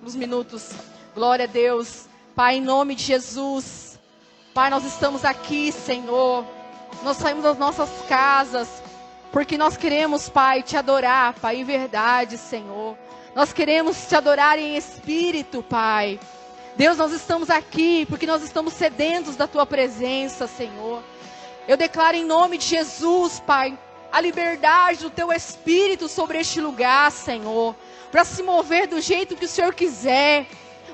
uns minutos. Glória a Deus. Pai, em nome de Jesus. Pai, nós estamos aqui, Senhor. Nós saímos das nossas casas, porque nós queremos, Pai, te adorar, Pai, em verdade, Senhor. Nós queremos te adorar em espírito, Pai. Deus, nós estamos aqui porque nós estamos sedentos da Tua presença, Senhor. Eu declaro em nome de Jesus, Pai, a liberdade do Teu Espírito sobre este lugar, Senhor. Para se mover do jeito que o Senhor quiser.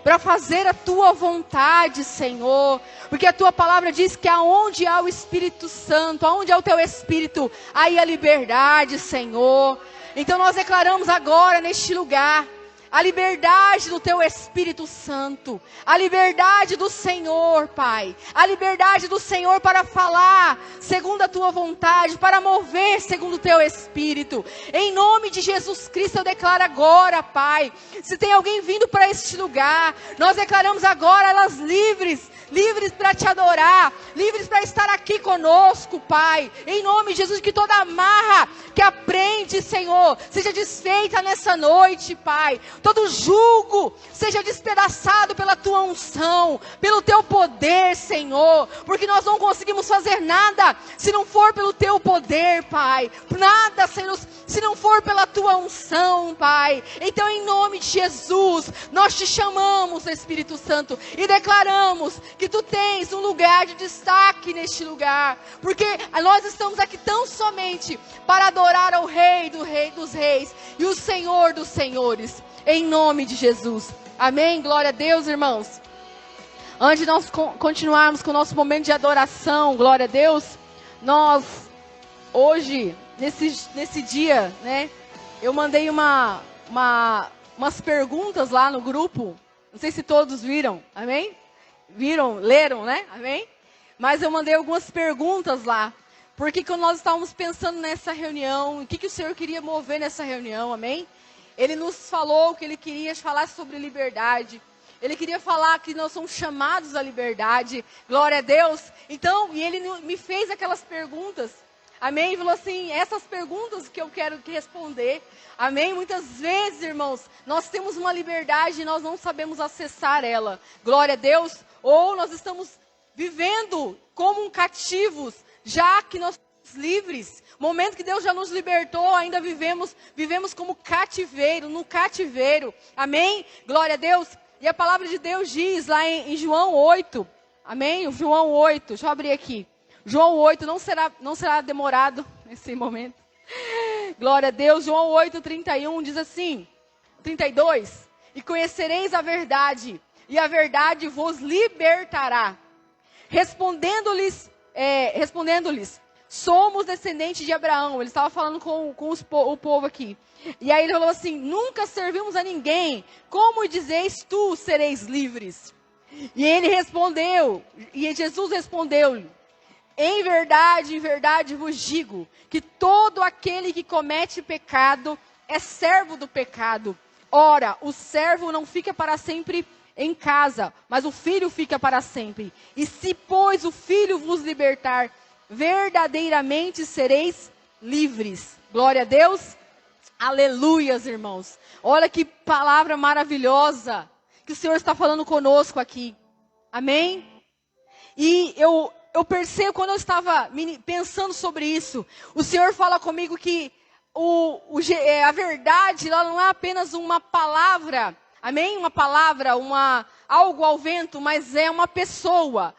Para fazer a Tua vontade, Senhor. Porque a Tua palavra diz que aonde há o Espírito Santo, aonde há o Teu Espírito, aí a liberdade, Senhor. Então nós declaramos agora neste lugar a liberdade do Teu Espírito Santo, a liberdade do Senhor, Pai, a liberdade do Senhor para falar segundo a Tua vontade, para mover segundo o Teu Espírito. Em nome de Jesus Cristo eu declaro agora, Pai, se tem alguém vindo para este lugar, nós declaramos agora elas livres para te adorar, livres para estar aqui conosco, Pai, em nome de Jesus, que toda amarra que aprende, Senhor, seja desfeita nessa noite, Pai, todo jugo seja despedaçado pela Tua unção, pelo Teu poder, Senhor, porque nós não conseguimos fazer nada, se não for pelo Teu poder, Pai, nada, Senhor, se não for pela Tua unção, Pai. Então em nome de Jesus, nós te chamamos, Espírito Santo, e declaramos que Tu tens um lugar de destaque neste lugar, porque nós estamos aqui tão somente para adorar ao Rei dos Reis e o Senhor dos Senhores, em nome de Jesus, amém? Glória a Deus, irmãos. Antes de nós continuarmos com o nosso momento de adoração, glória a Deus, nós, hoje, nesse dia, né, eu mandei umas perguntas lá no grupo, não sei se todos viram, amém? Viram, leram, né? Amém? Mas eu mandei algumas perguntas lá. Porque quando nós estávamos pensando nessa reunião, o que o Senhor queria mover nessa reunião, amém? Ele nos falou que Ele queria falar sobre liberdade. Ele queria falar que nós somos chamados à liberdade. Glória a Deus. Então, e Ele me fez aquelas perguntas. Amém? E falou assim, essas perguntas que eu quero responder. Amém? Muitas vezes, irmãos, nós temos uma liberdade e nós não sabemos acessar ela. Glória a Deus. Ou nós estamos vivendo como cativos, já que nós somos livres. Momento que Deus já nos libertou, ainda vivemos como cativeiro, no cativeiro. Amém? Glória a Deus. E a palavra de Deus diz lá em João 8. Amém? João 8. Deixa eu abrir aqui. João 8 não será demorado nesse momento. Glória a Deus. João 8, 31 diz assim, 32. E conhecereis a verdade, e a verdade vos libertará. Respondendo-lhes, somos descendentes de Abraão. Ele estava falando com o povo aqui. E aí ele falou assim, nunca servimos a ninguém. Como dizeis tu, sereis livres? E ele respondeu, e Jesus respondeu-lhe, em verdade vos digo, que todo aquele que comete pecado é servo do pecado. Ora, o servo não fica para sempre em casa, mas o filho fica para sempre. E se, pois, o filho vos libertar, verdadeiramente sereis livres. Glória a Deus. Aleluias, irmãos. Olha que palavra maravilhosa que o Senhor está falando conosco aqui. Amém? E eu percebo, quando eu estava pensando sobre isso, o Senhor fala comigo que a verdade, ela não é apenas uma palavra, amém? Uma palavra, algo ao vento, mas é uma pessoa,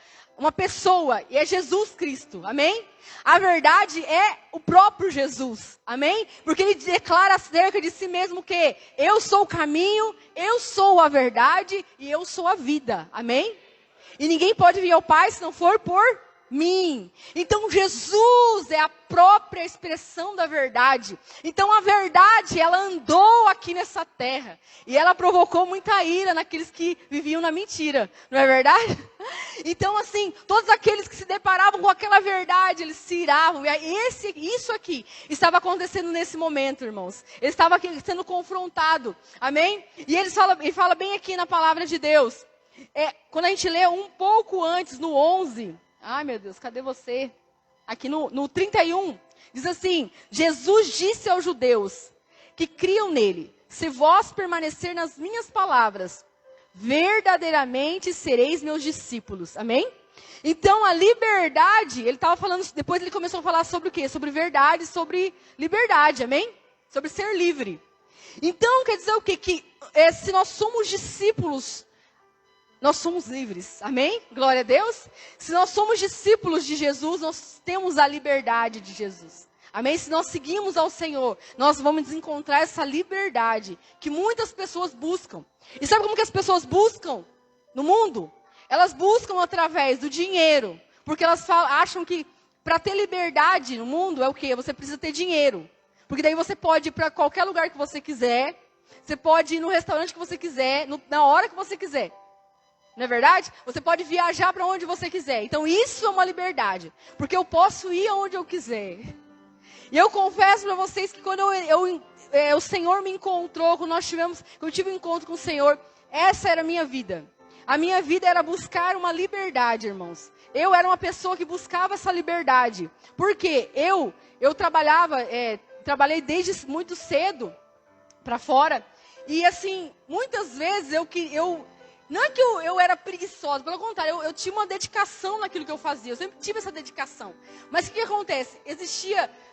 e é Jesus Cristo, amém? A verdade é o próprio Jesus, amém? Porque Ele declara acerca de si mesmo que eu sou o caminho, eu sou a verdade e eu sou a vida, amém? E ninguém pode vir ao Pai se não for por mim. Então Jesus é a própria expressão da verdade. Então a verdade, ela andou aqui nessa terra. E ela provocou muita ira naqueles que viviam na mentira. Não é verdade? Então assim, todos aqueles que se deparavam com aquela verdade, eles se iravam. E isso aqui estava acontecendo nesse momento, irmãos. Ele estava aqui sendo confrontado. Amém? E ele fala bem aqui na palavra de Deus. Quando a gente lê um pouco antes, no 11... Ai, meu Deus, cadê você? Aqui no 31, diz assim, Jesus disse aos judeus que criam nele, se vós permanecer nas minhas palavras, verdadeiramente sereis meus discípulos. Amém? Então, a liberdade, ele estava falando, depois ele começou a falar sobre o quê? Sobre verdade, sobre liberdade, amém? Sobre ser livre. Então, quer dizer o quê? Que se nós somos discípulos, nós somos livres, amém? Glória a Deus. Se nós somos discípulos de Jesus, nós temos a liberdade de Jesus. Amém? Se nós seguimos ao Senhor, nós vamos encontrar essa liberdade que muitas pessoas buscam. E sabe como que as pessoas buscam no mundo? Elas buscam através do dinheiro. Porque elas acham que para ter liberdade no mundo é o quê? Você precisa ter dinheiro. Porque daí você pode ir para qualquer lugar que você quiser. Você pode ir no restaurante que você quiser, na hora que você quiser. Não é verdade? Você pode viajar para onde você quiser. Então isso é uma liberdade. Porque eu posso ir aonde eu quiser. E eu confesso para vocês que quando o Senhor me encontrou, quando eu tive um encontro com o Senhor, essa era a minha vida. A minha vida era buscar uma liberdade, irmãos. Eu era uma pessoa que buscava essa liberdade. Por quê? Eu trabalhei desde muito cedo para fora. E assim, muitas vezes não é que eu era preguiçosa, pelo contrário, eu tinha uma dedicação naquilo que eu fazia. Eu sempre tive essa dedicação. Mas o que acontece?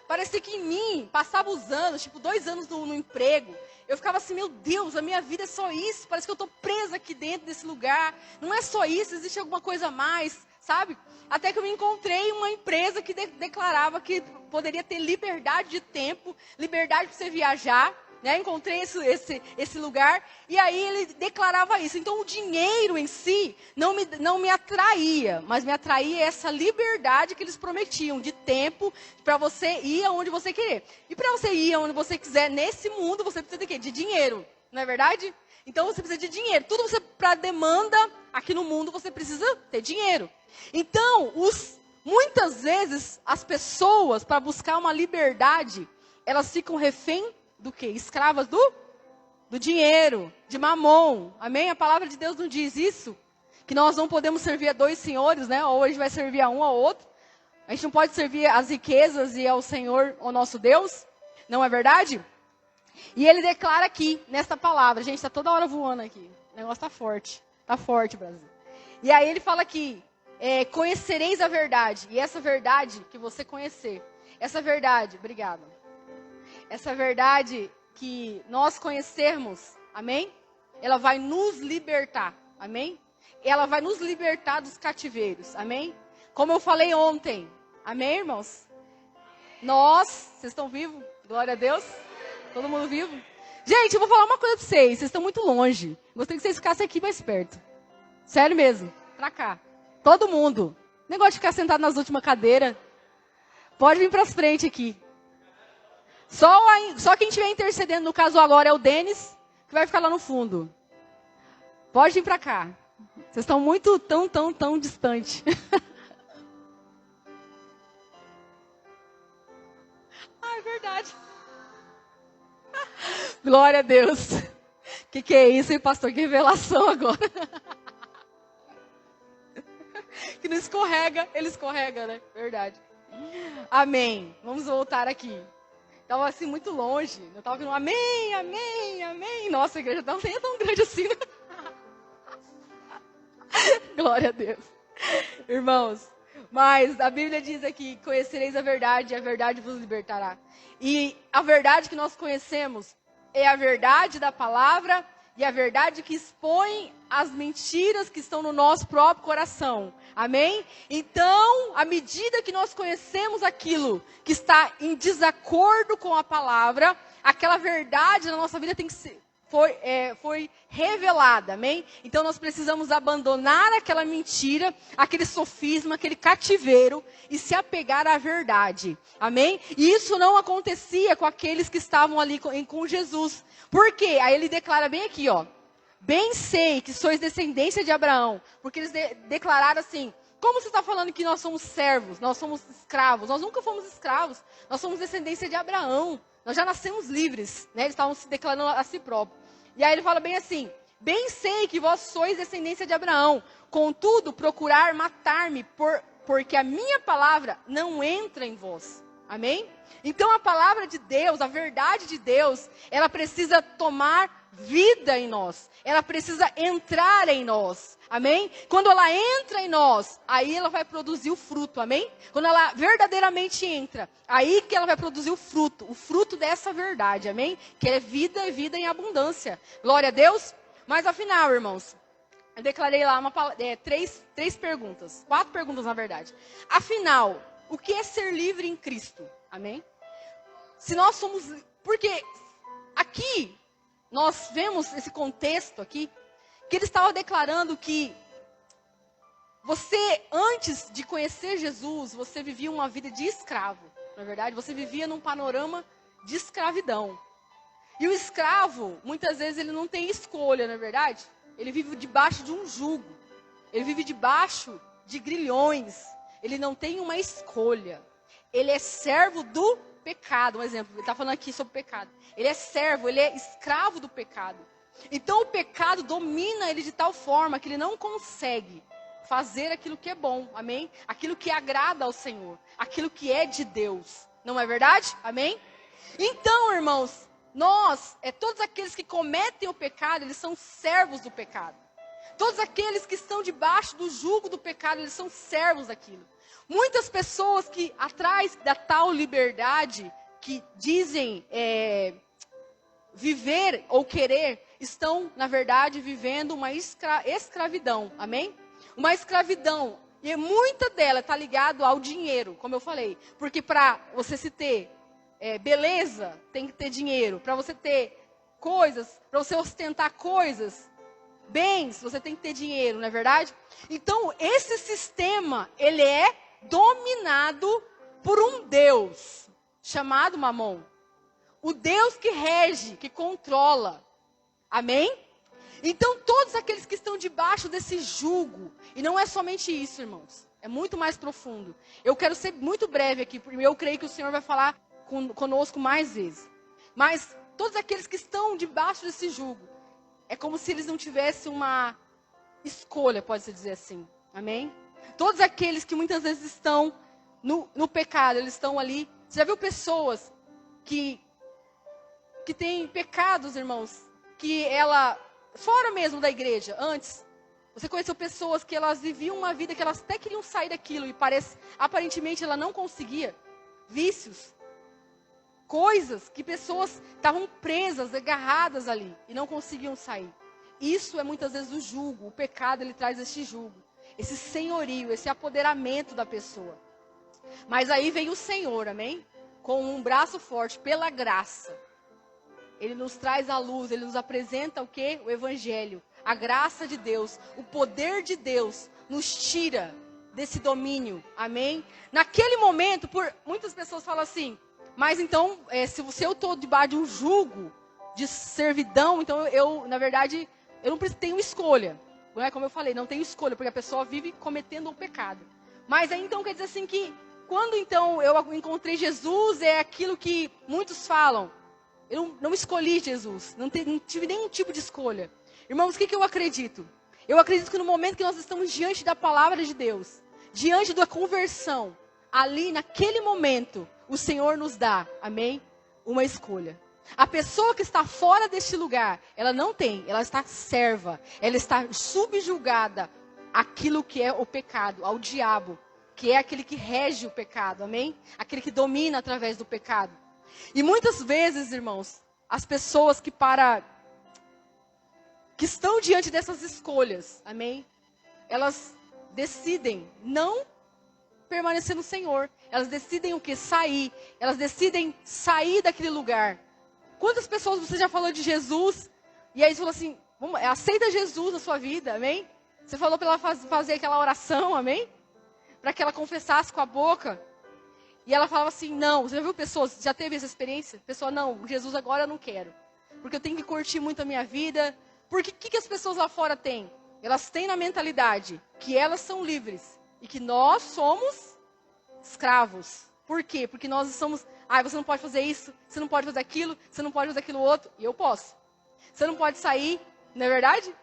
Parecia que em mim, passava os anos, 2 anos no emprego. Eu ficava assim, meu Deus, a minha vida é só isso. Parece que eu estou presa aqui dentro desse lugar. Não é só isso, existe alguma coisa a mais, sabe? Até que eu me encontrei uma empresa que declarava que poderia ter liberdade de tempo, liberdade para você viajar. Né? Encontrei esse lugar e aí ele declarava isso. Então o dinheiro em si não me atraía, mas me atraía essa liberdade que eles prometiam de tempo para você ir aonde você querer. E para você ir aonde você quiser nesse mundo, você precisa de quê? De dinheiro, não é verdade? Então você precisa de dinheiro. Tudo para demanda aqui no mundo você precisa ter dinheiro. Então muitas vezes as pessoas, para buscar uma liberdade, elas ficam refém do quê? Escravas do dinheiro, de mamon. Amém? A palavra de Deus não diz isso. Que nós não podemos servir a 2 senhores, né? Ou a gente vai servir a um ao outro. A gente não pode servir às riquezas e ao Senhor, o nosso Deus. Não é verdade? E ele declara aqui, nesta palavra. Gente, está toda hora voando aqui. O negócio está forte. Está forte, Brasil. E aí ele fala aqui, conhecereis a verdade. E essa verdade que você conhecer. Essa verdade, obrigada. Essa verdade que nós conhecermos, amém? Ela vai nos libertar, amém? Ela vai nos libertar dos cativeiros, amém? Como eu falei ontem, amém, irmãos? Vocês estão vivos? Glória a Deus. Todo mundo vivo? Gente, eu vou falar uma coisa para vocês estão muito longe. Gostaria que vocês ficassem aqui mais perto. Sério mesmo, pra cá. Todo mundo. Negócio de ficar sentado nas últimas cadeiras. Pode vir para frente aqui. Só quem estiver intercedendo, no caso agora é o Denis, que vai ficar lá no fundo. Pode vir para cá. Vocês estão muito tão distante. É verdade. Glória a Deus. Que é isso, hein, pastor? Que revelação agora. Que não escorrega, ele escorrega, né? Verdade. Amém. Vamos voltar aqui. Estava assim muito longe. Eu estava ouvindo amém, amém, amém. Nossa, a igreja não é tão grande assim. Né? Glória a Deus. Irmãos, mas a Bíblia diz aqui, conhecereis a verdade e a verdade vos libertará. E a verdade que nós conhecemos é a verdade da palavra e a verdade que expõe as mentiras que estão no nosso próprio coração. Amém? Então, à medida que nós conhecemos aquilo que está em desacordo com a palavra, aquela verdade na nossa vida foi revelada, amém? Então nós precisamos abandonar aquela mentira, aquele sofisma, aquele cativeiro e se apegar à verdade, amém? E isso não acontecia com aqueles que estavam ali com Jesus. Por quê? Aí ele declara bem aqui, ó. Bem sei que sois descendência de Abraão, porque eles declararam assim, como você está falando que nós somos servos, nós somos escravos? Nós nunca fomos escravos, nós somos descendência de Abraão, nós já nascemos livres, né? Eles estavam se declarando a si próprios. E aí ele fala bem assim, bem sei que vós sois descendência de Abraão, contudo procurar matar-me, porque a minha palavra não entra em vós. Amém? Então a palavra de Deus, a verdade de Deus, ela precisa tomar vida em nós. Ela precisa entrar em nós. Amém? Quando ela entra em nós, aí ela vai produzir o fruto. Amém? Quando ela verdadeiramente entra, aí que ela vai produzir o fruto dessa verdade. Amém? Que é vida e vida em abundância. Glória a Deus. Mas afinal, irmãos, eu declarei lá três perguntas. 4 perguntas, na verdade. Afinal, o que é ser livre em Cristo? Amém? Se nós somos... Porque aqui, nós vemos esse contexto aqui, que ele estava declarando que você, antes de conhecer Jesus, você vivia uma vida de escravo. Não é verdade? Você vivia num panorama de escravidão. E o escravo, muitas vezes, ele não tem escolha, não é verdade? Ele vive debaixo de um jugo. Ele vive debaixo de grilhões. Ele não tem uma escolha. Ele é servo do pecado. Um exemplo, ele está falando aqui sobre pecado. Ele é servo, ele é escravo do pecado. Então o pecado domina ele de tal forma que ele não consegue fazer aquilo que é bom. Amém? Aquilo que agrada ao Senhor. Aquilo que é de Deus. Não é verdade? Amém? Então, irmãos, todos aqueles que cometem o pecado, eles são servos do pecado. Todos aqueles que estão debaixo do jugo do pecado, eles são servos daquilo. Muitas pessoas que atrás da tal liberdade, que dizem viver ou querer, estão, na verdade, vivendo uma escravidão. Amém? Uma escravidão. E muita dela está ligada ao dinheiro, como eu falei. Porque para você se ter beleza, tem que ter dinheiro. Para você ter coisas, para você ostentar coisas, bens, você tem que ter dinheiro, não é verdade? Então, esse sistema, ele é dominado por um Deus chamado Mamon. O Deus que rege, que controla. Amém? Então, todos aqueles que estão debaixo desse jugo, e não é somente isso, irmãos, é muito mais profundo. Eu quero ser muito breve aqui, porque eu creio que o Senhor vai falar conosco mais vezes. Mas todos aqueles que estão debaixo desse jugo, é como se eles não tivessem uma escolha, pode-se dizer assim. Amém? Todos aqueles que muitas vezes estão no pecado, eles estão ali. Você já viu pessoas que têm pecados, irmãos, que fora mesmo da igreja, antes, você conheceu pessoas que elas viviam uma vida que elas até queriam sair daquilo e aparentemente ela não conseguia. Vícios. Coisas que pessoas estavam presas, agarradas ali e não conseguiam sair. Isso é muitas vezes o jugo. O pecado, ele traz esse jugo. Esse senhorio, esse apoderamento da pessoa. Mas aí vem o Senhor, amém? Com um braço forte, pela graça. Ele nos traz a luz, ele nos apresenta o quê? O Evangelho. A graça de Deus, o poder de Deus nos tira desse domínio, amém? Naquele momento, muitas pessoas falam assim, mas então, se eu estou debaixo de um jugo de servidão, então na verdade, eu não tenho escolha. Não é como eu falei, não tenho escolha, porque a pessoa vive cometendo um pecado. Mas aí então quer dizer assim que, quando então eu encontrei Jesus, é aquilo que muitos falam. Eu não escolhi Jesus, não tive nenhum tipo de escolha. Irmãos, o que eu acredito? Eu acredito que no momento que nós estamos diante da palavra de Deus, diante da conversão, ali naquele momento, o Senhor nos dá, amém? Uma escolha. A pessoa que está fora deste lugar, ela não tem, ela está serva, ela está subjugada àquilo que é o pecado, ao diabo, que é aquele que rege o pecado, amém? Aquele que domina através do pecado. E muitas vezes, irmãos, as pessoas que estão diante dessas escolhas, amém? Elas decidem não permanecer no Senhor. Elas decidem o quê? Sair. Elas decidem sair daquele lugar. Quantas pessoas você já falou de Jesus? E aí você falou assim, aceita Jesus na sua vida, amém? Você falou para ela fazer aquela oração, amém? Para que ela confessasse com a boca. E ela falava assim, não. Você já viu pessoas, já teve essa experiência? Pessoa, não, Jesus agora eu não quero. Porque eu tenho que curtir muito a minha vida. Porque o que as pessoas lá fora têm? Elas têm na mentalidade que elas são livres. E que nós somos escravos. Por quê? Porque nós somos... você não pode fazer isso, você não pode fazer aquilo, você não pode fazer aquilo outro. E eu posso. Você não pode sair, não é verdade?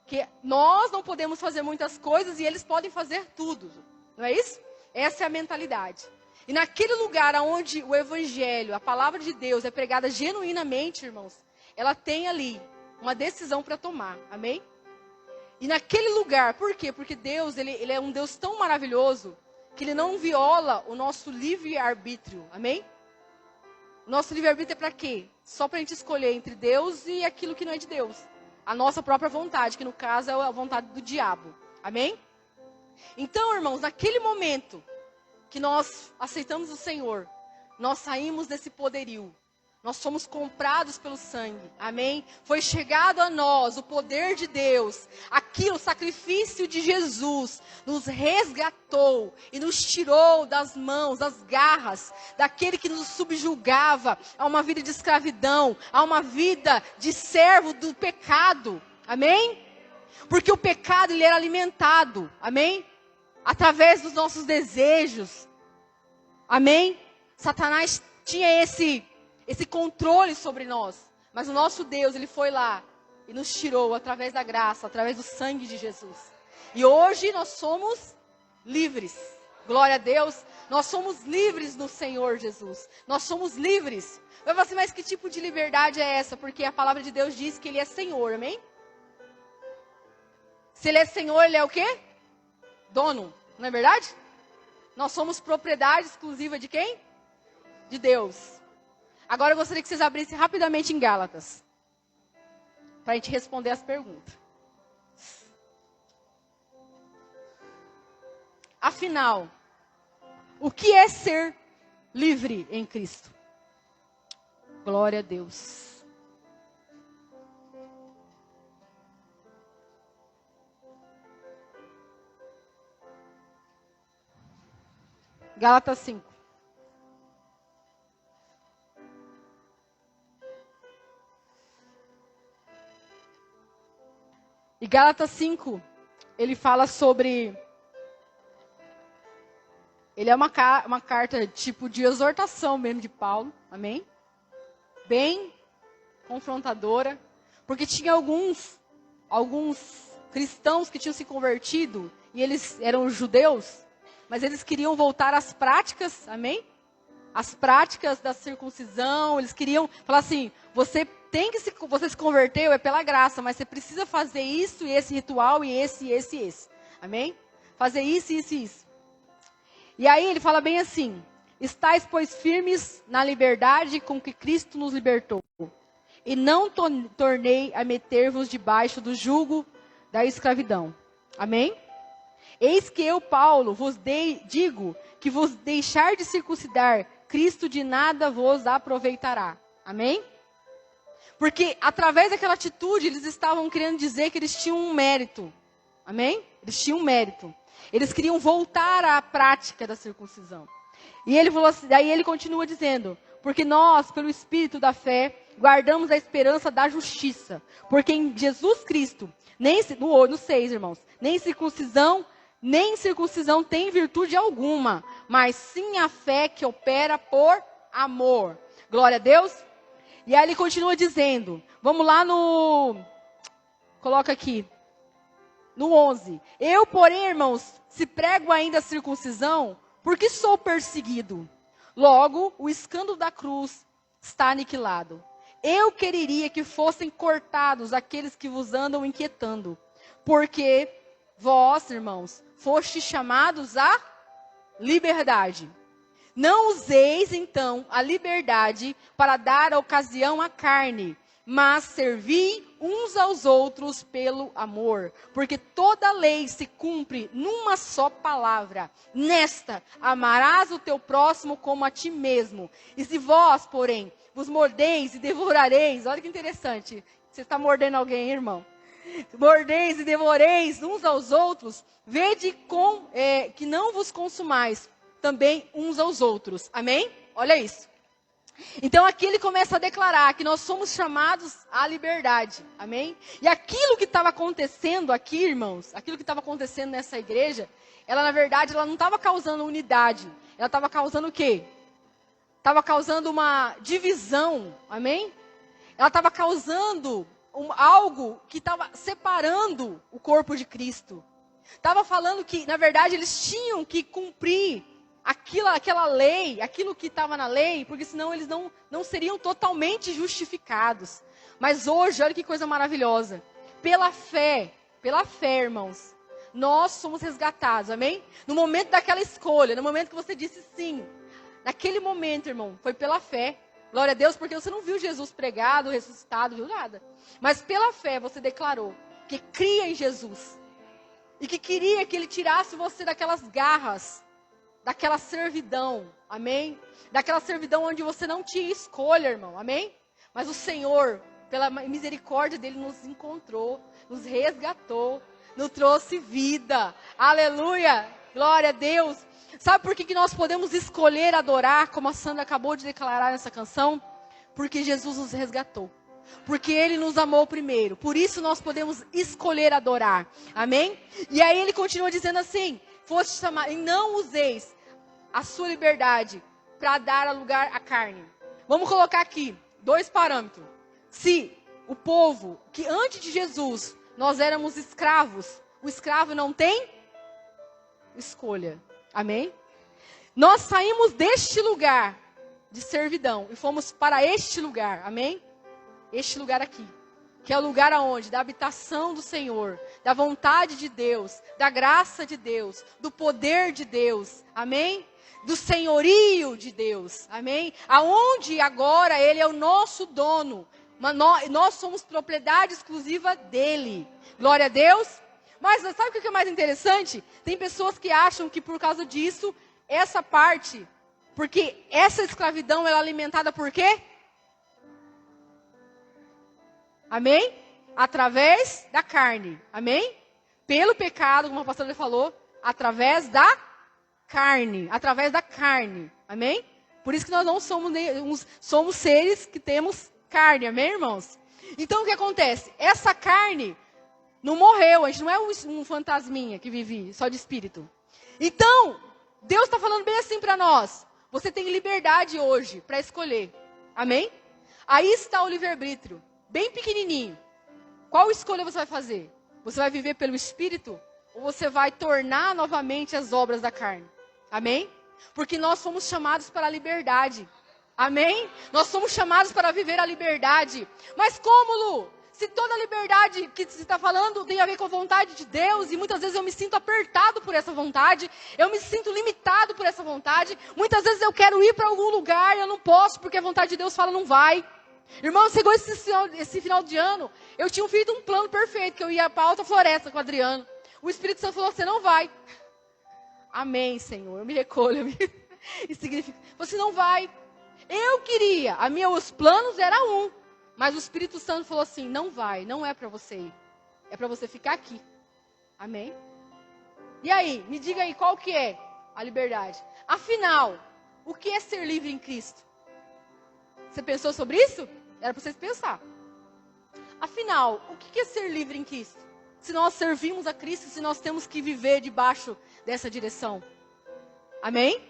Que nós não podemos fazer muitas coisas e eles podem fazer tudo. Não é isso? Essa é a mentalidade. E naquele lugar onde o evangelho, a palavra de Deus é pregada genuinamente, irmãos, ela tem ali uma decisão para tomar. Amém? E naquele lugar, por quê? Porque Deus, ele é um Deus tão maravilhoso que ele não viola o nosso livre-arbítrio. Amém? O nosso livre-arbítrio é para quê? Só para a gente escolher entre Deus e aquilo que não é de Deus. A nossa própria vontade, que no caso é a vontade do diabo. Amém? Então, irmãos, naquele momento que nós aceitamos o Senhor, nós saímos desse poderio. Nós somos comprados pelo sangue. Amém? Foi chegado a nós o poder de Deus. Aquilo, o sacrifício de Jesus, nos resgatou e nos tirou das mãos, das garras, daquele que nos subjugava a uma vida de escravidão, a uma vida de servo do pecado. Amém? Porque o pecado, ele era alimentado. Amém? Através dos nossos desejos. Amém? Satanás tinha esse controle sobre nós. Mas o nosso Deus, ele foi lá e nos tirou através da graça, através do sangue de Jesus. E hoje nós somos livres. Glória a Deus. Nós somos livres no Senhor Jesus. Nós somos livres. Vai falar assim, mas que tipo de liberdade é essa? Porque a palavra de Deus diz que ele é Senhor, amém? Se ele é Senhor, ele é o quê? Dono, não é verdade? Nós somos propriedade exclusiva de quem? De Deus. Agora eu gostaria que vocês abrissem rapidamente em Gálatas. Para a gente responder as perguntas. Afinal, o que é ser livre em Cristo? Glória a Deus. Gálatas 5. E Gálatas 5, ele fala sobre... Ele é uma carta tipo de exortação mesmo de Paulo, amém? Bem confrontadora, porque tinha alguns cristãos que tinham se convertido, e eles eram judeus, mas eles queriam voltar às práticas, amém? As práticas da circuncisão, eles queriam falar assim, você se converteu, é pela graça, mas você precisa fazer isso e esse ritual, e esse. Amém? Fazer isso, isso. E aí ele fala bem assim, estais, pois, firmes na liberdade com que Cristo nos libertou, e não tornei a meter-vos debaixo do jugo da escravidão. Amém? Eis que eu, Paulo, digo que vos deixar de circuncidar, Cristo de nada vos aproveitará. Amém? Porque através daquela atitude, eles estavam querendo dizer que eles tinham um mérito. Amém? Eles tinham um mérito. Eles queriam voltar à prática da circuncisão. E ele falou assim, daí ele continua dizendo, porque nós, pelo Espírito da fé, guardamos a esperança da justiça. Porque em Jesus Cristo, no 6, irmãos, nem circuncisão tem virtude alguma, mas sim a fé que opera por amor. Glória a Deus. E aí ele continua dizendo, vamos lá coloca aqui, no 11. Eu, porém, irmãos, se prego ainda a circuncisão, porque sou perseguido. Logo, o escândalo da cruz está aniquilado. Eu quereria que fossem cortados aqueles que vos andam inquietando, porque vós, irmãos, fostes chamados à liberdade. Não useis, então, a liberdade para dar ocasião à carne, mas servi uns aos outros pelo amor. Porque toda lei se cumpre numa só palavra. Nesta, amarás o teu próximo como a ti mesmo. E se vós, porém, vos mordeis e devorareis, olha que interessante, você está mordendo alguém, irmão? Mordeis e devoreis uns aos outros, vede que não vos consumais também uns aos outros. Amém? Olha isso. Então aqui ele começa a declarar que nós somos chamados à liberdade. Amém? E aquilo que estava acontecendo aqui, irmãos, aquilo que estava acontecendo nessa igreja, ela na verdade ela não estava causando unidade. Ela estava causando o quê? Estava causando uma divisão. Amém? Ela estava causando algo que estava separando o corpo de Cristo. Estava falando que, na verdade, eles tinham que cumprir aquela lei, aquilo que estava na lei, porque senão eles não seriam totalmente justificados. Mas hoje, olha que coisa maravilhosa. Pela fé, irmãos, nós somos resgatados, amém? No momento daquela escolha, no momento que você disse sim, naquele momento, irmão, foi pela fé. Glória a Deus, porque você não viu Jesus pregado, ressuscitado, viu nada. Mas pela fé você declarou que cria em Jesus. E que queria que Ele tirasse você daquelas garras, daquela servidão, amém? Daquela servidão onde você não tinha escolha, irmão, amém? Mas o Senhor, pela misericórdia dEle, nos encontrou, nos resgatou, nos trouxe vida, aleluia, glória a Deus. Sabe por que nós podemos escolher adorar, como a Sandra acabou de declarar nessa canção? Porque Jesus nos resgatou. Porque Ele nos amou primeiro. Por isso nós podemos escolher adorar. Amém? E aí Ele continua dizendo assim: foste chamado, e não useis a sua liberdade para dar lugar à carne. Vamos colocar aqui 2 parâmetros. Se o povo, que antes de Jesus nós éramos escravos, o escravo não tem escolha. Amém? Nós saímos deste lugar de servidão e fomos para este lugar. Amém? Este lugar aqui. Que é o lugar aonde? Da habitação do Senhor, da vontade de Deus, da graça de Deus, do poder de Deus. Amém? Do senhorio de Deus. Amém? Aonde agora Ele é o nosso dono. Nós somos propriedade exclusiva dEle. Glória a Deus. Mas sabe o que é mais interessante? Tem pessoas que acham que por causa disso, essa parte, porque essa escravidão ela é alimentada por quê? Amém? Através da carne. Amém? Pelo pecado, como a pastora falou, através da carne. Através da carne. Amém? Por isso que nós não somos seres que temos carne. Amém, irmãos? Então o que acontece? Essa carne não morreu, a gente não é um fantasminha que vive só de espírito. Então, Deus está falando bem assim para nós. Você tem liberdade hoje para escolher. Amém? Aí está o livre-arbítrio, bem pequenininho. Qual escolha você vai fazer? Você vai viver pelo Espírito? Ou você vai tornar novamente as obras da carne? Amém? Porque nós somos chamados para a liberdade. Amém? Nós somos chamados para viver a liberdade. Mas como, Lu? Se toda a liberdade que você está falando tem a ver com a vontade de Deus, e muitas vezes eu me sinto apertado por essa vontade, eu me sinto limitado por essa vontade, muitas vezes eu quero ir para algum lugar e eu não posso, porque a vontade de Deus fala não vai. Irmão, chegou esse final de ano, eu tinha feito um plano perfeito, que eu ia para a Alta Floresta com o Adriano. O Espírito Santo falou, você não vai. Amém, Senhor, eu me recolho. Isso significa, você não vai. Eu queria, os planos eram mas o Espírito Santo falou assim, não vai, não é para você ir. É para você ficar aqui. Amém? E aí, me diga aí, qual que é a liberdade? Afinal, o que é ser livre em Cristo? Você pensou sobre isso? Era para vocês pensar. Afinal, o que é ser livre em Cristo? Se nós servimos a Cristo, se nós temos que viver debaixo dessa direção. Amém?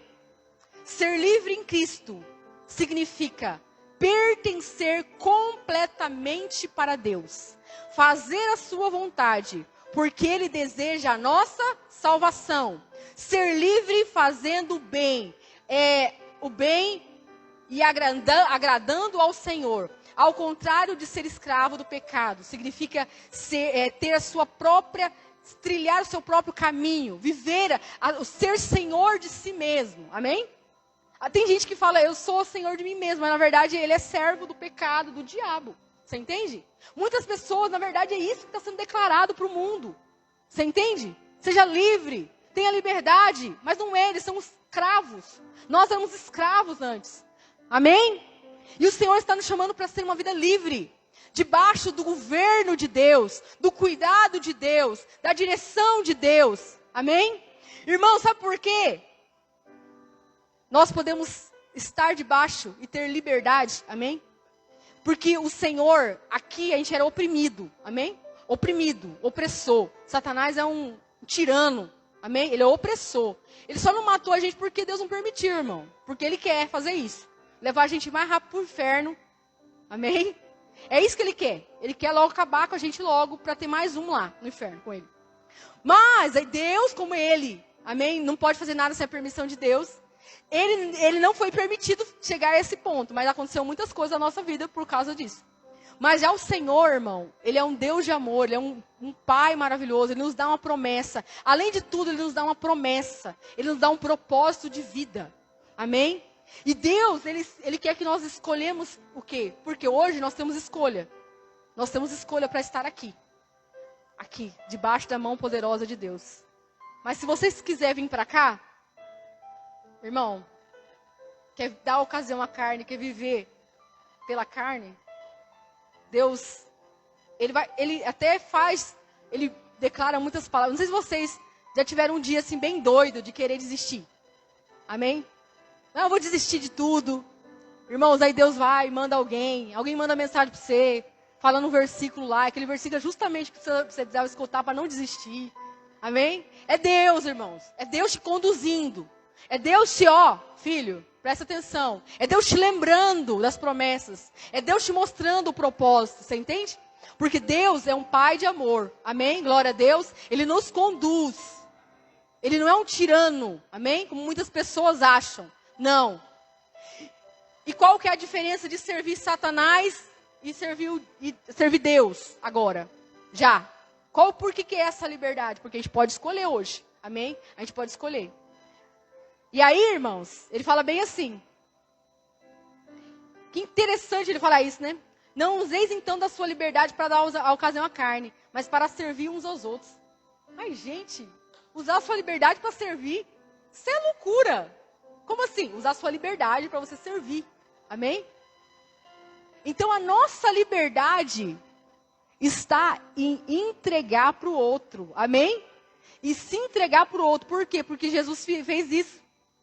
Ser livre em Cristo significa pertencer completamente para Deus. Fazer a sua vontade, porque Ele deseja a nossa salvação. Ser livre fazendo o bem e agradando ao Senhor. Ao contrário de ser escravo do pecado, significa ter a sua própria, trilhar o seu próprio caminho, viver, ser senhor de si mesmo. Amém? Tem gente que fala, eu sou o senhor de mim mesmo, mas na verdade ele é servo do pecado, do diabo. Você entende? Muitas pessoas, na verdade, é isso que está sendo declarado para o mundo. Você entende? Seja livre, tenha liberdade, mas não é, eles são escravos. Nós éramos escravos antes. Amém? E o Senhor está nos chamando para ser uma vida livre, debaixo do governo de Deus, do cuidado de Deus, da direção de Deus. Amém? Irmão, sabe por quê? Nós podemos estar debaixo e ter liberdade, amém? Porque o Senhor, aqui a gente era oprimido, amém? Oprimido, opressor. Satanás é um tirano, amém? Ele é opressor. Ele só não matou a gente porque Deus não permitiu, irmão. Porque Ele quer fazer isso. Levar a gente mais rápido para o inferno, amém? É isso que Ele quer. Ele quer logo acabar com a gente logo, para ter mais um lá no inferno com Ele. Mas aí Deus, como Ele, amém? Não pode fazer nada sem a permissão de Deus. Ele não foi permitido chegar a esse ponto, mas aconteceu muitas coisas na nossa vida por causa disso. Mas já o Senhor, irmão, Ele é um Deus de amor, Ele é um Pai maravilhoso, Ele nos dá uma promessa. Além de tudo, Ele nos dá uma promessa. Ele nos dá um propósito de vida. Amém? E Deus, Ele quer que nós escolhemos o quê? Porque hoje nós temos escolha. Nós temos escolha para estar aqui. Aqui, debaixo da mão poderosa de Deus. Mas se vocês quiserem vir para cá, irmão, quer dar ocasião à carne, quer viver pela carne, Deus, Ele até faz, Ele declara muitas palavras. Não sei se vocês já tiveram um dia assim bem doido de querer desistir. Amém? Não, eu vou desistir de tudo. Irmãos, aí Deus vai, manda alguém manda mensagem para você, falando um versículo lá, aquele versículo é justamente que você precisava escutar para não desistir. Amém? É Deus, irmãos. É Deus te conduzindo. É Deus te, filho, presta atenção. É Deus te lembrando das promessas. É Deus te mostrando o propósito, você entende? Porque Deus é um Pai de amor. Amém? Glória a Deus. Ele nos conduz. Ele não é um tirano. Amém? Como muitas pessoas acham. Não. E qual que é a diferença de servir Satanás e servir Deus agora? Já. Por que é essa liberdade? Porque a gente pode escolher hoje. Amém? A gente pode escolher. E aí, irmãos, ele fala bem assim. Que interessante ele falar isso, né? Não useis então da sua liberdade para dar a ocasião à carne, mas para servir uns aos outros. Mas, gente, usar a sua liberdade para servir, isso é loucura. Como assim? Usar a sua liberdade para você servir. Amém? Então, a nossa liberdade está em entregar para o outro. Amém? E se entregar para o outro. Por quê? Porque Jesus fez isso.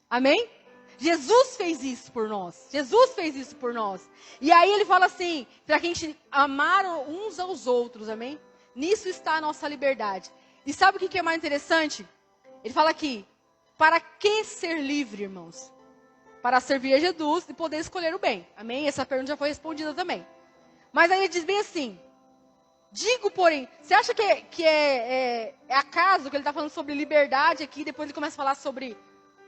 Amém? Jesus fez isso por nós. Jesus fez isso por nós. E aí ele fala assim, para que a gente amar uns aos outros, amém? Nisso está a nossa liberdade. E sabe o que é mais interessante? Ele fala aqui, para que ser livre, irmãos? Para servir a Jesus e poder escolher o bem. Amém? Essa pergunta já foi respondida também. Mas aí ele diz bem assim, digo, porém, você acha que é acaso que ele está falando sobre liberdade aqui, depois ele começa a falar sobre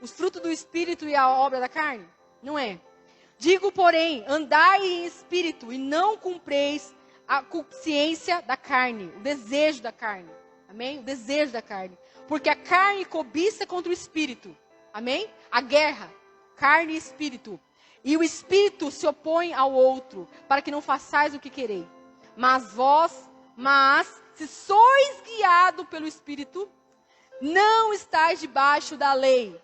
os frutos do Espírito e a obra da carne? Não é. Digo, porém, andai em Espírito e não cumpreis a consciência da carne, o desejo da carne. Amém? O desejo da carne. Porque a carne cobiça contra o Espírito. Amém? A guerra, carne e Espírito. E o Espírito se opõe ao outro, para que não façais o que quereis. Mas se sois guiado pelo Espírito, não estáis debaixo da lei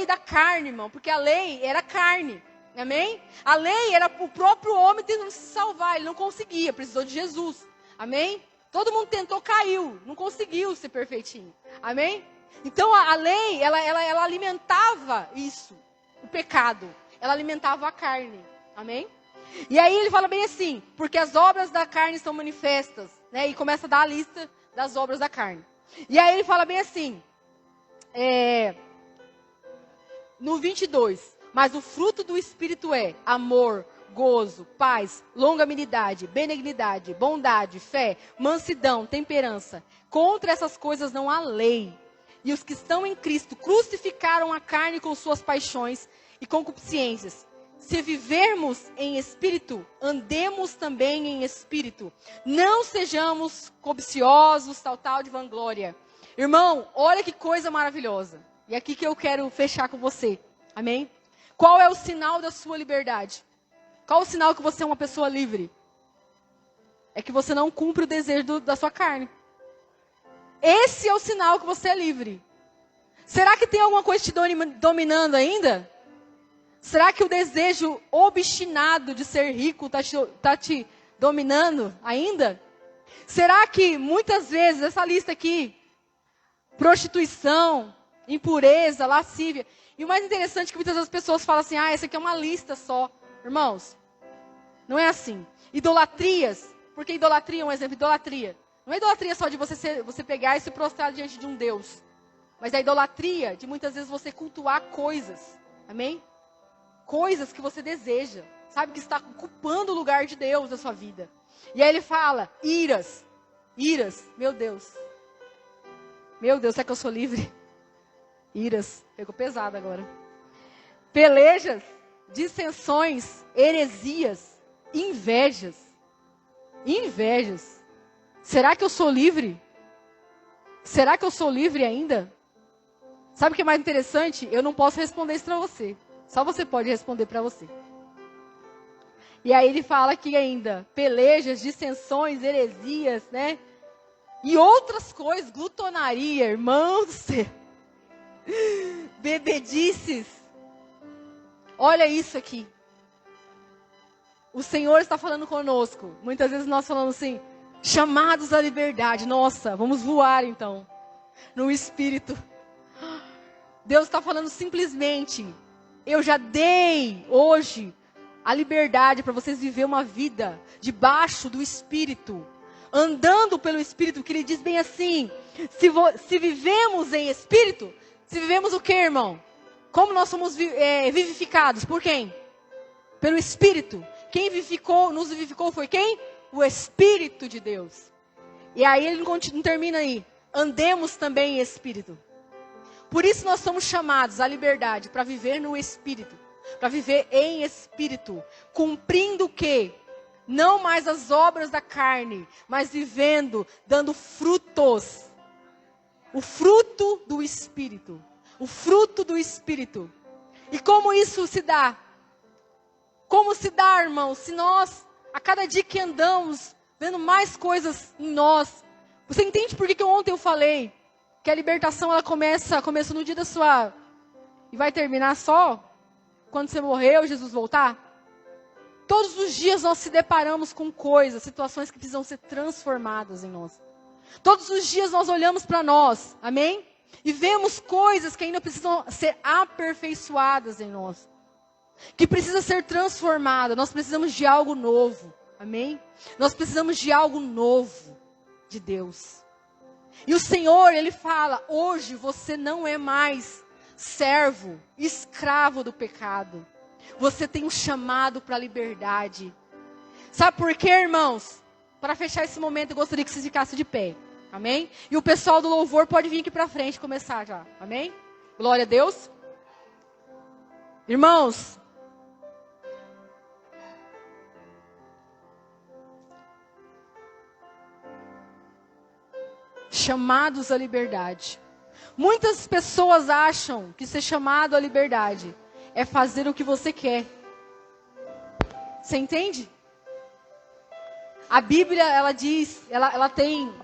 da carne, irmão, porque a lei era carne, amém? A lei era o próprio homem tentando se salvar, ele não conseguia, precisou de Jesus, amém? Todo mundo tentou, caiu, não conseguiu ser perfeitinho, amém? Então a lei, ela alimentava isso, o pecado, ela alimentava a carne, amém? E aí ele fala bem assim, porque as obras da carne são manifestas, né? E começa a dar a lista das obras da carne. E aí ele fala bem assim, no 22, mas o fruto do Espírito é amor, gozo, paz, longanimidade, benignidade, bondade, fé, mansidão, temperança. Contra essas coisas não há lei. E os que estão em Cristo crucificaram a carne com suas paixões e concupiscências. Se vivermos em espírito, andemos também em espírito. Não sejamos cobiciosos, tal de vanglória. Irmão, olha que coisa maravilhosa. E aqui que eu quero fechar com você. Amém? Qual é o sinal da sua liberdade? Qual o sinal que você é uma pessoa livre? É que você não cumpre o desejo da sua carne. Esse é o sinal que você é livre. Será que tem alguma coisa te dominando ainda? Será que o desejo obstinado de ser rico está te dominando ainda? Será que muitas vezes essa lista aqui, prostituição, impureza, lascívia. E o mais interessante é que muitas das pessoas falam assim, essa aqui é uma lista só. Irmãos, não é assim. Idolatrias, porque idolatria é um exemplo, idolatria. Não é idolatria só de você pegar e se prostrar diante de um Deus. Mas é a idolatria de muitas vezes você cultuar coisas. Amém? Coisas que você deseja. Sabe, que está ocupando o lugar de Deus na sua vida. E aí ele fala, iras, meu Deus. Meu Deus, será que eu sou livre? Iras, pegou pesado agora. pelejas, dissensões, heresias, invejas. Invejas. Será que eu sou livre? Será que eu sou livre ainda? Sabe o que é mais interessante? Eu não posso responder isso para você. Só você pode responder para você. E aí ele fala aqui ainda, pelejas, dissensões, heresias, né? E outras coisas, glutonaria, irmão do céu. Bebedices. Olha isso aqui. O Senhor está falando conosco. Muitas vezes nós falamos assim, chamados à liberdade. Nossa, vamos voar então, no Espírito. Deus está falando simplesmente, eu já dei hoje a liberdade para vocês viver uma vida debaixo do Espírito. Andando pelo Espírito, que ele diz bem assim, se vivemos em Espírito, se vivemos o que, irmão? Como nós somos vivificados? Por quem? Pelo Espírito. Quem nos vivificou foi quem? O Espírito de Deus. E aí ele não termina aí. Andemos também em Espírito. Por isso nós somos chamados à liberdade para viver no Espírito. Para viver em Espírito. Cumprindo o quê? Não mais as obras da carne, mas vivendo, dando frutos. O fruto do Espírito. O fruto do Espírito. E como isso se dá? Como se dá, irmão? Se nós, a cada dia que andamos, vendo mais coisas em nós. Você entende por que ontem eu falei que a libertação ela começa no dia da sua... E vai terminar só quando você morreu, Jesus voltar? Todos os dias nós se deparamos com coisas, situações que precisam ser transformadas em nós. Todos os dias nós olhamos para nós, amém? E vemos coisas que ainda precisam ser aperfeiçoadas em nós. Que precisa ser transformada. Nós precisamos de algo novo, amém? Nós precisamos de algo novo de Deus. E o Senhor, Ele fala, hoje você não é mais servo, escravo do pecado. Você tem um chamado para a liberdade. Sabe por quê, irmãos? Para fechar esse momento, eu gostaria que vocês ficassem de pé. Amém? E o pessoal do louvor pode vir aqui para frente começar já. Amém? Glória a Deus. Irmãos, chamados à liberdade. Muitas pessoas acham que ser chamado à liberdade é fazer o que você quer. Você entende? A Bíblia, ela diz, ela tem...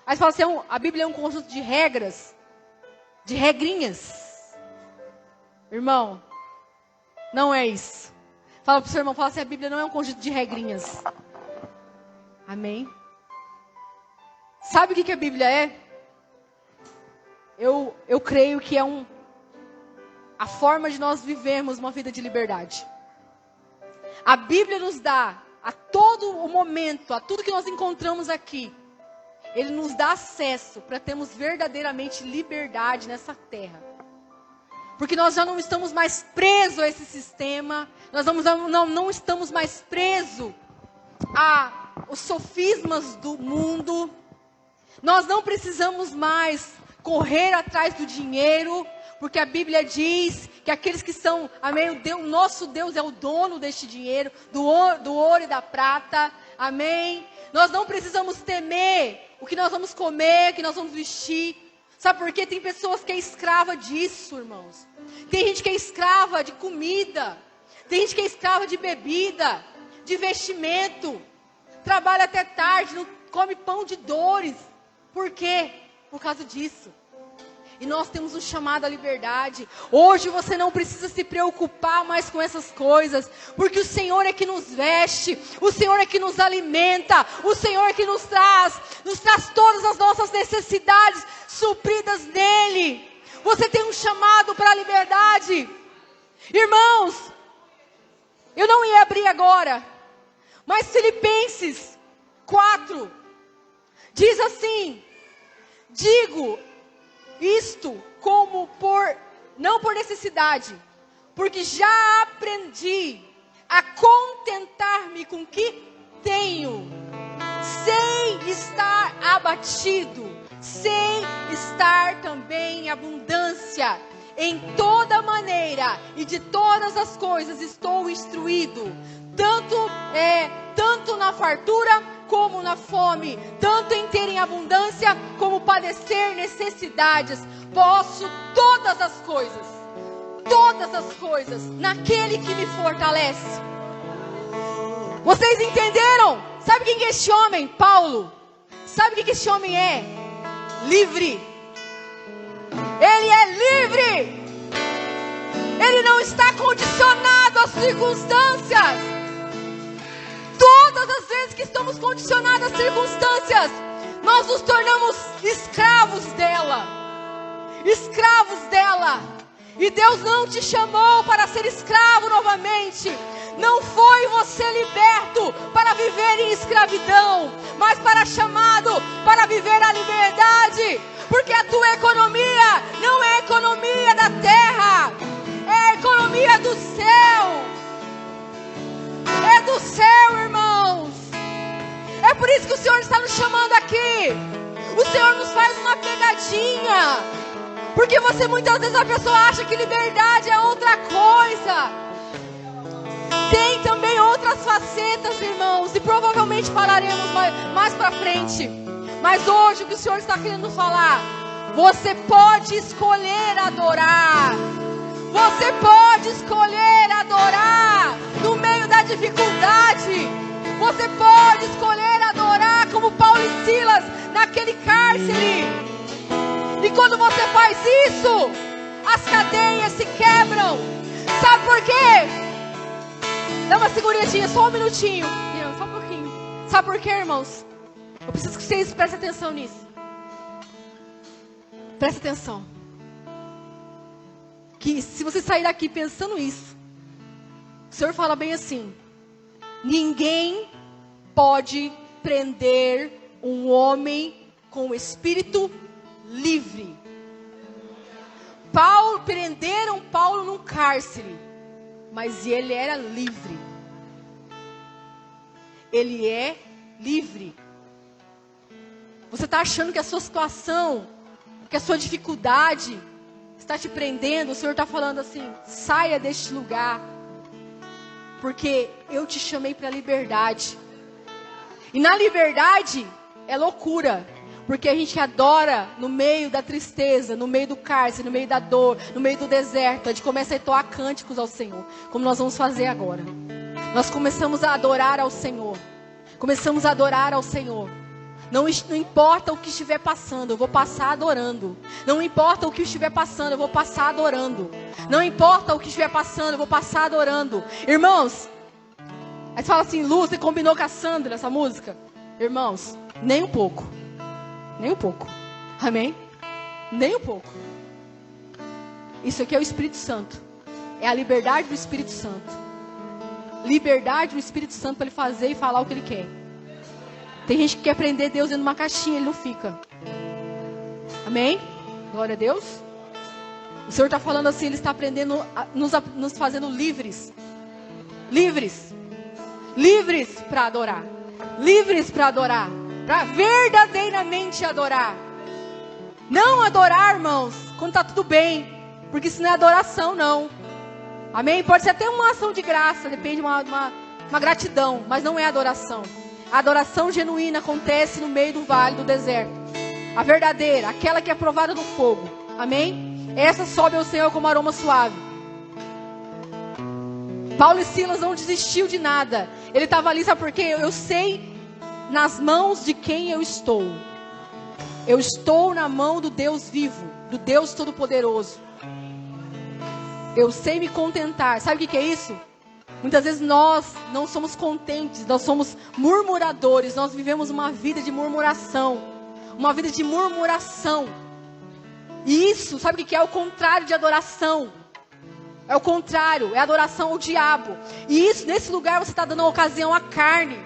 Aí você fala assim, a Bíblia é um conjunto de regras, de regrinhas. Irmão, não é isso. Fala para o seu irmão, fala assim, a Bíblia não é um conjunto de regrinhas. Amém? Sabe o que a Bíblia é? Eu creio que é a forma de nós vivermos uma vida de liberdade. A Bíblia nos dá, a todo o momento, a tudo que nós encontramos aqui, Ele nos dá acesso para termos verdadeiramente liberdade nessa terra. Porque nós já não estamos mais presos a esse sistema, nós não estamos mais presos aos sofismas do mundo. Nós não precisamos mais correr atrás do dinheiro, porque a Bíblia diz que aqueles que são, amém, o nosso Deus é o dono deste dinheiro, do ouro e da prata, amém. Nós não precisamos temer o que nós vamos comer, o que nós vamos vestir. Sabe por quê? Tem pessoas que é escrava disso, irmãos. Tem gente que é escrava de comida, tem gente que é escrava de bebida, de vestimento, trabalha até tarde, não come pão de dores. Por quê? Por causa disso. E nós temos um chamado à liberdade. Hoje você não precisa se preocupar mais com essas coisas, porque o Senhor é que nos veste, o Senhor é que nos alimenta, o Senhor é que nos traz todas as nossas necessidades supridas nele. Você tem um chamado para a liberdade. Irmãos, eu não ia abrir agora, mas Filipenses 4 diz assim: digo isto como não por necessidade, porque já aprendi a contentar-me com o que tenho, sem estar abatido, sem estar também em abundância. em toda maneira e de todas as coisas estou instruído, tanto na fartura como na fome, tanto em ter em abundância como padecer necessidades. Posso todas as coisas naquele que me fortalece. Vocês entenderam? Sabe quem é este homem? Paulo. Sabe o que esse homem é? Livre. Ele é livre. Ele não está condicionado às circunstâncias. Todas as vezes que estamos condicionados às circunstâncias, nós nos tornamos escravos dela. Escravos dela. E Deus não te chamou para ser escravo novamente. Não foi você liberto para viver em escravidão, mas chamado para viver a liberdade. Porque a tua economia não é a economia da terra, é a economia do céu. É do céu, irmãos. É por isso que o Senhor está nos chamando aqui. O Senhor nos faz uma pegadinha. Porque muitas vezes a pessoa acha que liberdade é outra coisa. Tem também outras facetas, irmãos, e provavelmente falaremos mais pra frente. Mas hoje o que o Senhor está querendo nos falar, você pode escolher adorar. Você pode escolher adorar no meio da dificuldade. Você pode escolher adorar como Paulo e Silas naquele cárcere. E quando você faz isso, as cadeias se quebram. Sabe por quê? Dá uma seguradinha, só um minutinho. Só um pouquinho. Sabe por quê, irmãos? Eu preciso que vocês prestem atenção nisso. Presta atenção. Que se você sair daqui pensando isso, o Senhor fala bem assim: ninguém pode prender um homem com o espírito livre. Prenderam Paulo num cárcere, mas ele era livre. Ele é livre. Você está achando que a sua situação, que a sua dificuldade está te prendendo? O Senhor está falando assim: saia deste lugar, porque eu te chamei para a liberdade. E na liberdade é loucura, porque a gente adora no meio da tristeza, no meio do cárcere, no meio da dor, no meio do deserto. A gente começa a entoar cânticos ao Senhor, como nós vamos fazer agora. Nós começamos a adorar ao Senhor. Começamos a adorar ao Senhor. Não importa o que estiver passando, eu vou passar adorando. Não importa o que estiver passando, eu vou passar adorando. Não importa o que estiver passando, eu vou passar adorando. Irmãos, aí você fala assim: Lu, você combinou com a Sandra essa música? Irmãos, nem um pouco. Nem um pouco. Amém? Nem um pouco. Isso aqui é o Espírito Santo. É a liberdade do Espírito Santo. Liberdade do Espírito Santo para ele fazer e falar o que ele quer. Tem gente que quer prender Deus dentro de uma caixinha, ele não fica. Amém? Glória a Deus. O Senhor está falando assim, Ele está aprendendo, nos fazendo livres. Livres. Livres para adorar. Livres para adorar. Para verdadeiramente adorar. Não adorar, irmãos, quando está tudo bem. Porque isso não é adoração, não. Amém? Pode ser até uma ação de graça, depende de uma gratidão. Mas não é adoração. A adoração genuína acontece no meio do vale, do deserto. A verdadeira, aquela que é provada no fogo. Amém? Essa sobe ao Senhor como aroma suave. Paulo e Silas não desistiu de nada. Ele estava ali, sabe por quê? Eu sei nas mãos de quem eu estou. Eu estou na mão do Deus vivo, do Deus Todo-Poderoso. Eu sei me contentar. Sabe o que é isso? Muitas vezes nós não somos contentes, nós somos murmuradores, nós vivemos uma vida de murmuração. Uma vida de murmuração. E isso, sabe o que é? É o contrário de adoração. É o contrário, é adoração ao diabo. E isso, nesse lugar você está dando ocasião à carne.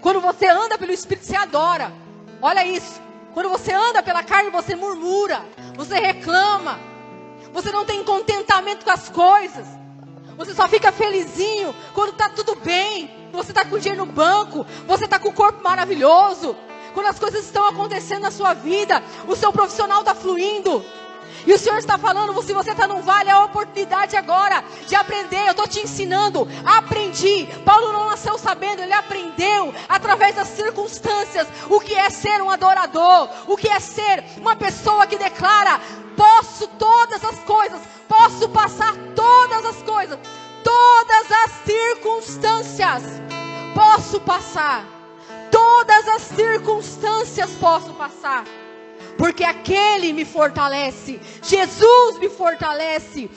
Quando você anda pelo Espírito, você adora. Olha isso. Quando você anda pela carne, você murmura, você reclama. Você não tem contentamento com as coisas. Você só fica felizinho quando está tudo bem. Você está com o dinheiro no banco. Você está com o corpo maravilhoso. Quando as coisas estão acontecendo na sua vida. O seu profissional está fluindo. E o Senhor está falando, se você está num vale, é a oportunidade agora de aprender. Eu estou te ensinando, aprendi. Paulo não nasceu sabendo, ele aprendeu através das circunstâncias o que é ser um adorador, o que é ser uma pessoa que declara: posso todas as coisas, posso passar todas as coisas, todas as circunstâncias, posso passar, todas as circunstâncias posso passar. Porque aquele me fortalece, Jesus me fortalece.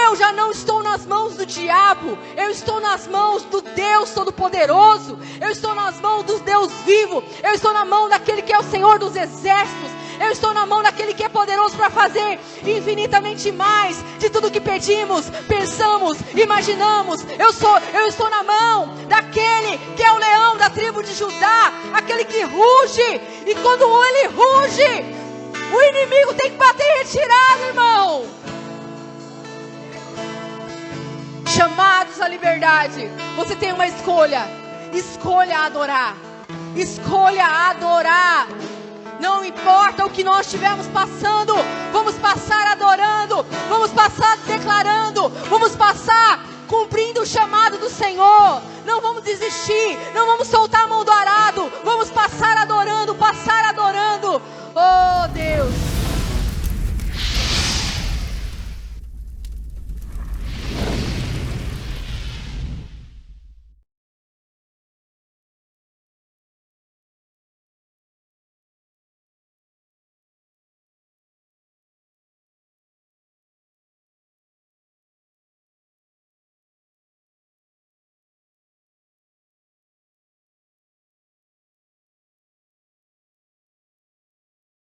Eu já não estou nas mãos do diabo, eu estou nas mãos do Deus Todo-Poderoso, eu estou nas mãos do Deus vivo, eu estou na mão daquele que é o Senhor dos exércitos, eu estou na mão daquele que é poderoso para fazer infinitamente mais de tudo que pedimos, pensamos, imaginamos. Eu estou na mão daquele que é o leão da tribo de Judá, aquele que ruge, e quando ele ruge, o inimigo tem que bater em retirada, irmão. Chamados à liberdade, você tem uma escolha. Escolha adorar. Escolha adorar. Não importa o que nós estivermos passando, vamos passar adorando, vamos passar declarando, vamos passar cumprindo o chamado do Senhor. Não vamos desistir, não vamos soltar a mão do